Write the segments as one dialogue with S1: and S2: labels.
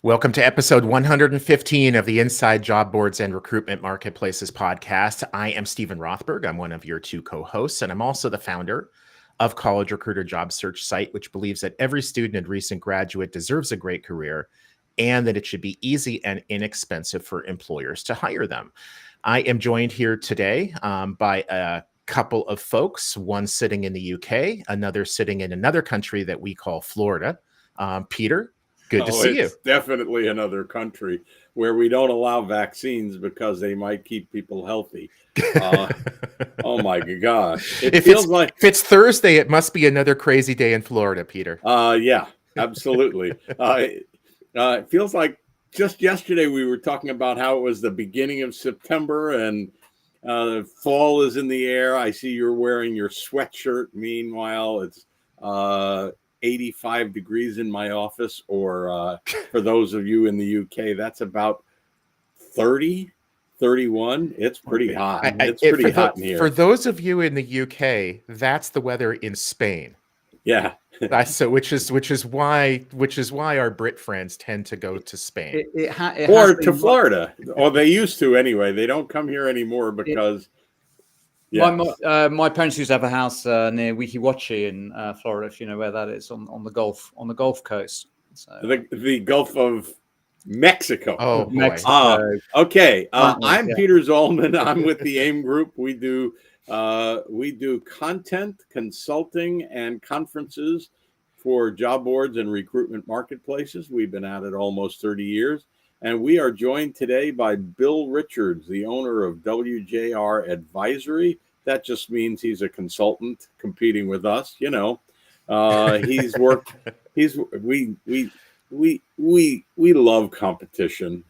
S1: Welcome to episode 115 of the Inside Job Boards and Recruitment Marketplaces podcast. I am Stephen Rothberg. I'm one of your two co-hosts, and I'm also the founder of College Recruiter Job Search Site, which believes that every student and recent graduate deserves a great career and that it should be easy and inexpensive for employers to hire them. I am joined here today by a couple of folks, one sitting in the UK, another sitting in another country that we call Florida. Peter, good to see you.
S2: It's definitely another country where we don't allow vaccines because they might keep people healthy. Oh my gosh.
S1: If it's Thursday, it must be another crazy day in Florida, Peter.
S2: Yeah, absolutely. It feels like just yesterday we were talking about how it was the beginning of September and fall is in the air. I see you're wearing your sweatshirt. Meanwhile, it's 85 degrees in my office, or for those of you in the UK, that's about 30, 31. It's pretty hot. It's pretty hot in here.
S1: For those of you in the UK, that's the weather in Spain.
S2: Yeah.
S1: So which is why our Brit friends tend to go to Spain
S2: or to Florida. Or they used to anyway. They don't come here anymore because
S3: my parents used to have a house near Weeki Wachee in Florida, if you know where that is, on the Gulf Coast. So.
S2: The Gulf of Mexico.
S1: Oh,
S2: Mexico. Okay. I'm Peter Zollman. I'm with the AIM Group. We do content consulting and conferences for job boards and recruitment marketplaces. We've been at it almost 30 years. And we are joined today by Bill Richards, the owner of WJR Advisory. That just means he's a consultant competing with us. You know, he's worked. We love competition.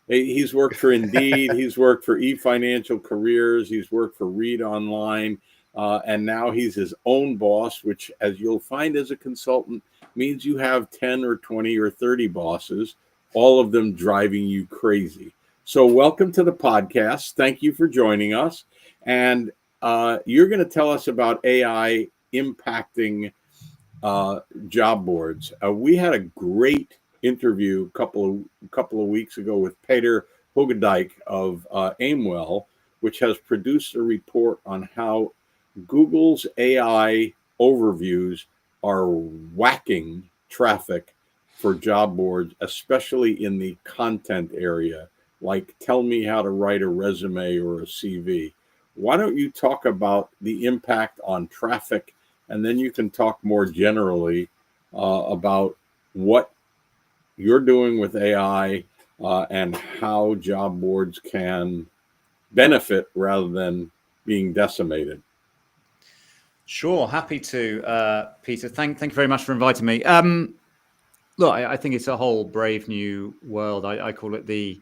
S2: He's worked for Indeed. He's worked for eFinancialCareers. He's worked for Read Online, and now he's his own boss, which, as you'll find as a consultant, means you have 10 or 20 or 30 bosses, all of them driving you crazy. So welcome to the podcast. Thank you for joining us. And you're going to tell us about AI impacting job boards. We had a great interview a couple of weeks ago with Peter Hogendijk of Aimwell, which has produced a report on how Google's AI overviews are whacking traffic for job boards, especially in the content area, like tell me how to write a resume or a CV. Why don't you talk about the impact on traffic, and then you can talk more generally about what you're doing with AI and how job boards can benefit rather than being decimated.
S3: Sure, happy to, Peter. Thank you very much for inviting me. Look, I think it's a whole brave new world. I call it the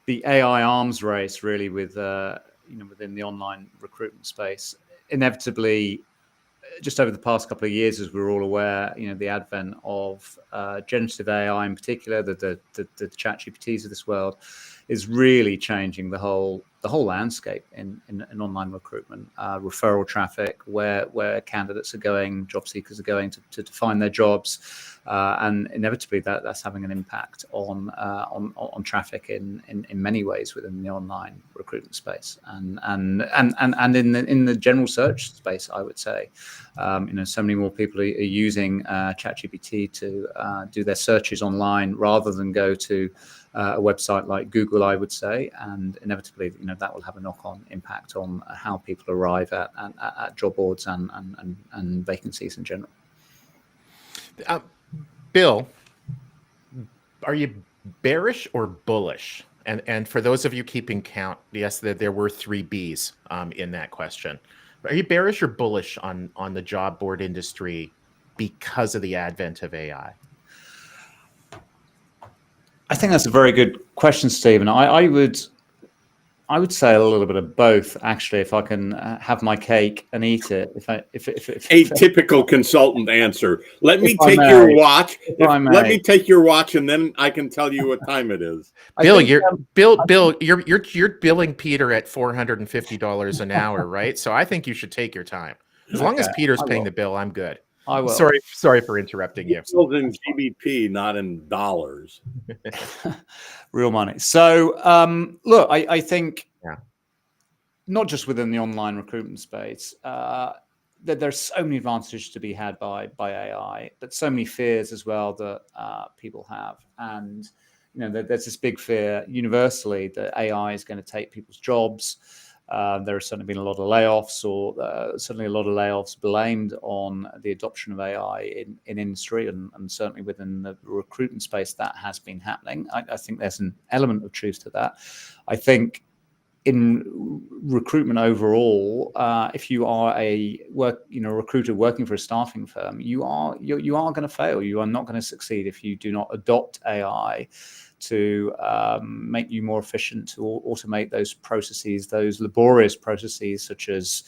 S3: AI arms race, really, with within the online recruitment space. Inevitably, just over the past couple of years, as we're all aware, the advent of generative AI in particular, the ChatGPTs of this world, is really changing the whole landscape in online recruitment. Referral traffic, where candidates are going, job seekers are going to find their jobs, and inevitably that's having an impact on traffic in many ways within the online recruitment space and in the general search space. I would say, so many more people are using ChatGPT to do their searches online rather than go to a website like Google, I would say, and inevitably, that will have a knock-on impact on how people arrive at job boards and vacancies in general.
S1: Bill, are you bearish or bullish? And for those of you keeping count, yes, there were 3 Bs in that question. Are you bearish or bullish on the job board industry because of the advent of AI?
S3: I think that's a very good question, Stephen. I would say a little bit of both, actually, if I can have my cake and eat it. If
S2: typical consultant answer. Let me take your watch. Let me take your watch, and then I can tell you what time it is.
S1: Bill, you're billing Peter at $450 an hour, right? So I think you should take your time. As long as Peter's paying the bill, I'm good.
S3: I will.
S1: Sorry for interrupting you.
S2: It's in GBP, not in dollars.
S3: Real money. So, look, I think
S1: Yeah.
S3: not just within the online recruitment space, that there's so many advantages to be had by AI, but so many fears as well that people have. And there's this big fear universally that AI is going to take people's jobs. There has certainly been a lot of layoffs, or certainly a lot of layoffs blamed on the adoption of AI in industry, and certainly within the recruitment space that has been happening. I think there's an element of truth to that. I think in recruitment overall, if you are a recruiter working for a staffing firm, you are going to fail. You are not going to succeed if you do not adopt AI to make you more efficient, to automate those processes, those laborious processes, such as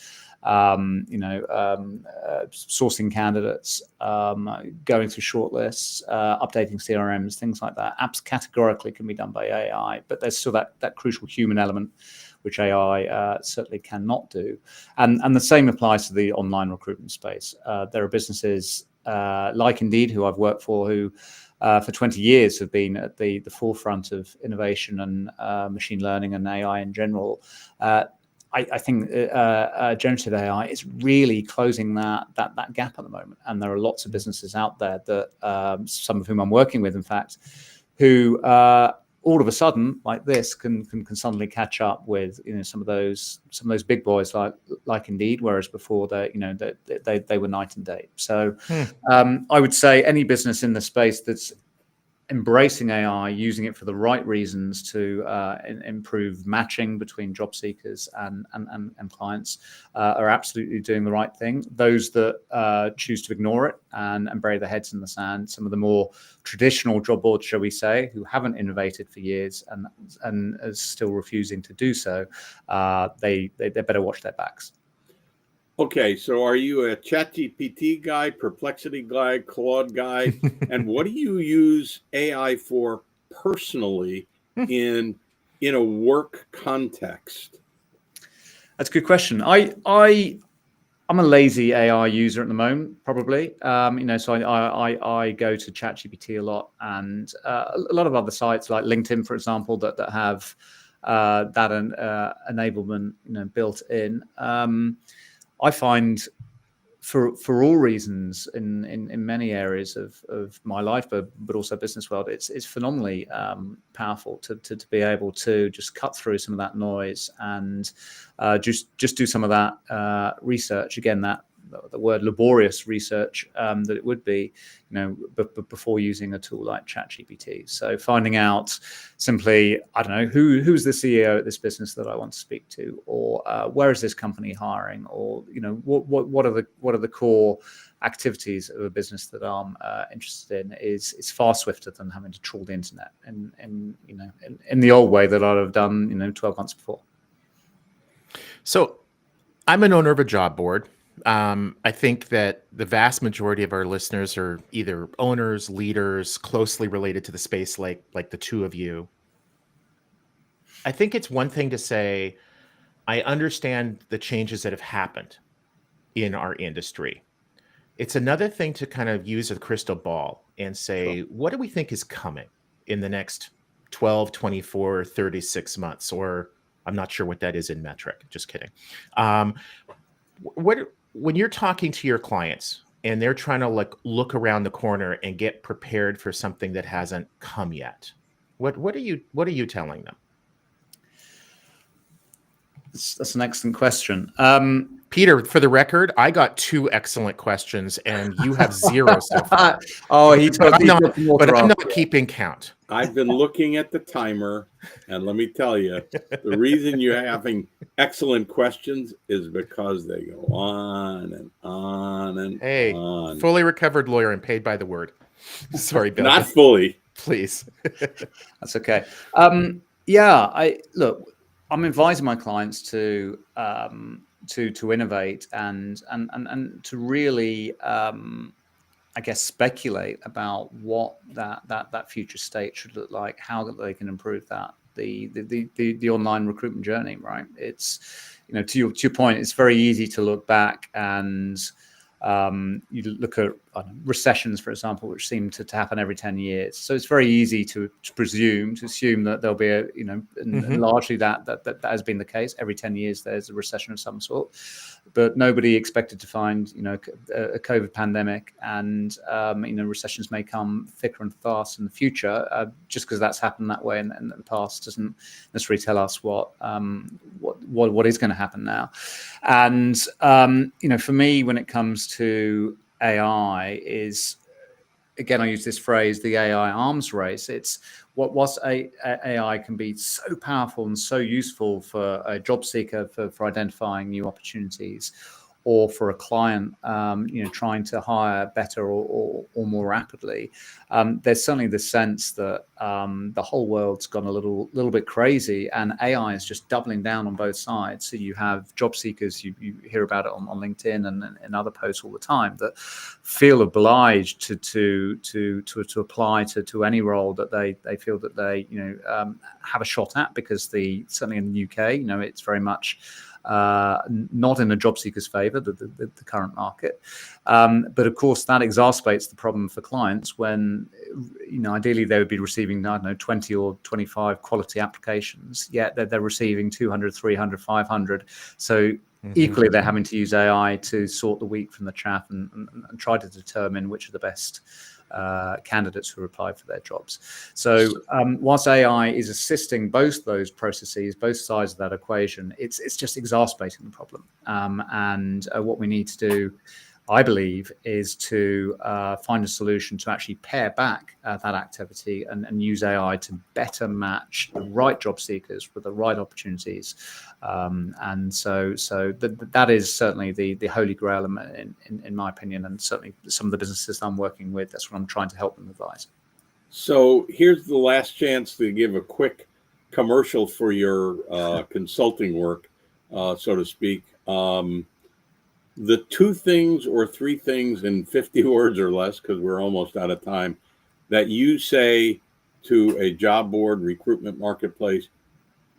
S3: sourcing candidates, going through shortlists, updating CRMs, things like that. Apps categorically can be done by AI, but there's still that crucial human element, which AI certainly cannot do. And the same applies to the online recruitment space. There are businesses like Indeed, who I've worked for, who for 20 years have been at the forefront of innovation and machine learning and AI in general. I think generative AI is really closing that gap at the moment. And there are lots of businesses out there that some of whom I'm working with, in fact, who all of a sudden, like this, can suddenly catch up with some of those big boys like Indeed, whereas before they were night and day. So I would say any business in the space that's embracing AI, using it for the right reasons to improve matching between job seekers and clients, are absolutely doing the right thing. Those that choose to ignore it and bury their heads in the sand, some of the more traditional job boards, shall we say, who haven't innovated for years and are still refusing to do so, they better watch their backs.
S2: Okay, so are you a ChatGPT guy, Perplexity guy, Claude guy? And what do you use AI for personally in a work context?
S3: That's a good question. I'm a lazy AI user at the moment, probably. So I go to ChatGPT a lot, and a lot of other sites like LinkedIn, for example, that have that enablement built in. I find for all reasons in many areas of my life, but also business world, it's phenomenally powerful to be able to just cut through some of that noise and just do some of that research. Again, the word laborious research that it would be, before using a tool like ChatGPT. So finding out simply, I don't know, who's the CEO at this business that I want to speak to, or where is this company hiring, or what are the core activities of a business that I'm interested in, is far swifter than having to trawl the internet in the old way that I'd have done 12 months before.
S1: So I'm an owner of a job board. I think that the vast majority of our listeners are either owners, leaders, closely related to the space, like the two of you. I think it's one thing to say, I understand the changes that have happened in our industry. It's another thing to kind of use a crystal ball and say, what do we think is coming in the next 12, 24, 36 months? Or I'm not sure what that is in metric. Just kidding. When you're talking to your clients and they're trying to look around the corner and get prepared for something that hasn't come yet, what are you telling them?
S3: That's an excellent question.
S1: Peter, for the record, I got 2 excellent questions and you have 0 so far. But I'm not keeping count.
S2: I've been looking at the timer, and let me tell you, the reason you're having excellent questions is because they go on and on and on.
S1: Fully recovered lawyer and paid by the word. Sorry, Bill.
S2: Not fully.
S1: Please.
S3: That's okay. I'm advising my clients to innovate and to really I guess speculate about what that future state should look like, how they can improve that the online recruitment journey. Right? It's to your point, it's very easy to look back and You look at recessions, for example, which seem to happen every 10 years. So it's very easy to assume that there'll be and largely that has been the case. Every 10 years, there's a recession of some sort. But nobody expected to find, a COVID pandemic, and recessions may come thicker and fast in the future. Just because that's happened that way in the past doesn't necessarily tell us what is going to happen now. And for me, when it comes to AI, is, again, I use this phrase, the AI arms race. It's whilst AI can be so powerful and so useful for a job seeker for identifying new opportunities, or for a client, trying to hire better or more rapidly. There's certainly the sense that the whole world's gone a little bit crazy, and AI is just doubling down on both sides. So you have job seekers, you hear about it on LinkedIn and other posts all the time, that feel obliged to apply to any role that they feel that they have a shot at, because certainly in the UK, it's very much not in a job seeker's favor, the current market. But of course, that exacerbates the problem for clients when, ideally they would be receiving, 20 or 25 quality applications, yet they're receiving 200, 300, 500. So equally, they're having to use AI to sort the wheat from the chaff and try to determine which are the best candidates who apply for their jobs. So whilst AI is assisting both those processes, both sides of that equation, it's just exacerbating the problem. And what we need to do, I believe, is to find a solution to actually pare back that activity and use AI to better match the right job seekers with the right opportunities. And so that is certainly the holy grail in my opinion, and certainly some of the businesses I'm working with, that's what I'm trying to help them advise.
S2: So here's the last chance to give a quick commercial for your consulting work, so to speak. The 2 things or 3 things in 50 words or less, because we're almost out of time, that you say to a job board, recruitment marketplace,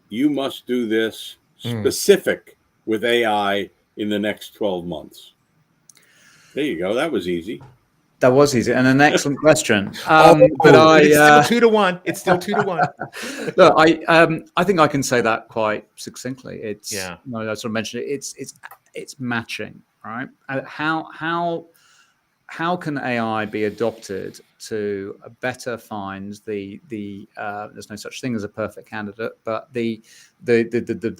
S2: you must do this specific with AI in the next 12 months. There you go. That was easy.
S3: That was easy, and an excellent question.
S1: But it's still 2 to 1. It's still 2 to 1.
S3: Look, I think I can say that quite succinctly. It's I sort of mentioned it. It's matching, right? How can AI be adopted to better find the there's no such thing as a perfect candidate, but the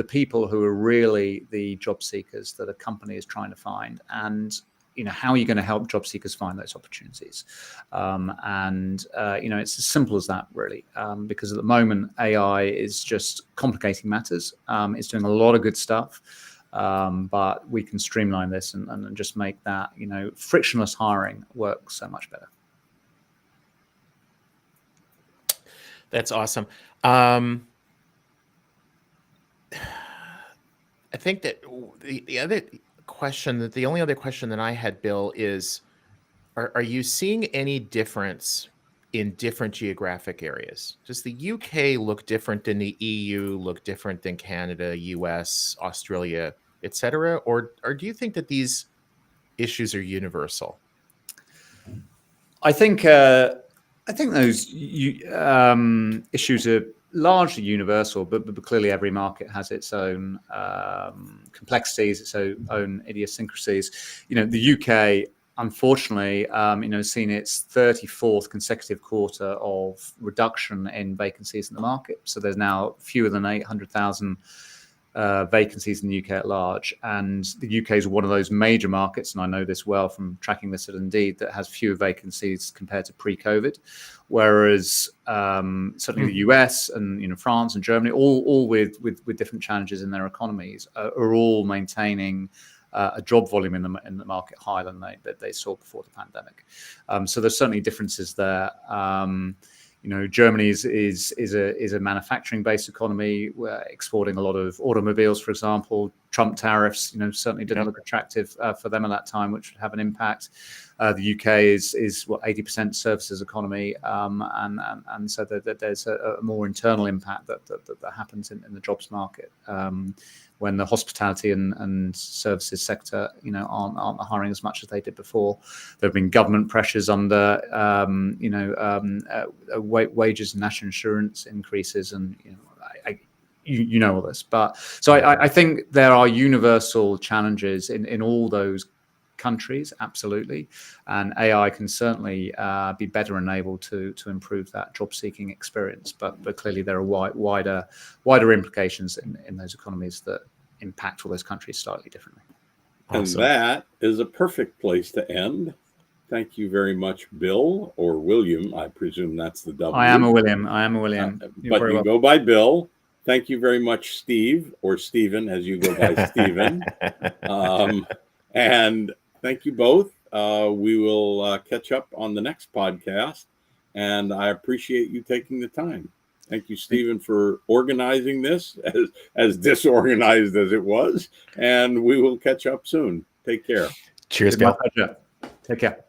S3: people who are really the job seekers that a company is trying to find, and how are you going to help job seekers find those opportunities? It's as simple as that, really, because at the moment AI is just complicating matters. It's doing a lot of good stuff. But we can streamline this and just make that, frictionless hiring work so much better.
S1: That's awesome. I think that the only other question that I had, Bill, is, are you seeing any difference in different geographic areas? Does the UK look different than the EU, look different than Canada, US, Australia, etc.? Or do you think that these issues are universal?
S3: I think those issues are largely universal, but clearly every market has its own complexities, its own idiosyncrasies. The UK, unfortunately, has seen its 34th consecutive quarter of reduction in vacancies in the market. So there's now fewer than 800,000 vacancies in the UK at large. And the UK is one of those major markets, and I know this well from tracking this at Indeed, that has fewer vacancies compared to pre-COVID. Whereas certainly the US and France and Germany, all with different challenges in their economies, are all maintaining a job volume in the market higher than they saw before the pandemic. So there's certainly differences there. Germany is a manufacturing-based economy. We're exporting a lot of automobiles, for example. Trump tariffs, certainly didn't look attractive for them at that time, which would have an impact. The UK is what 80% services economy, and so there's a more internal impact that happens in the jobs market when the hospitality and services sector, aren't hiring as much as they did before. There have been government pressures under, wages and national insurance increases, and you know all this. But so I think there are universal challenges in all those countries, absolutely, and AI can certainly be better enabled to improve that job seeking experience. But clearly there are wider implications in those economies that impact all those countries slightly differently.
S2: And that is a perfect place to end. Thank you very much, Bill, or William. I presume that's the W.
S3: I am a William.
S2: But you go by Bill. Thank you very much, Steve, or Stephen, as you go by Stephen. And thank you both. We will catch up on the next podcast, and I appreciate you taking the time. Thank you, Stephen, for organizing this, as disorganized as it was, and we will catch up soon. Take care.
S1: Cheers, Bill.
S3: My pleasure. Take care.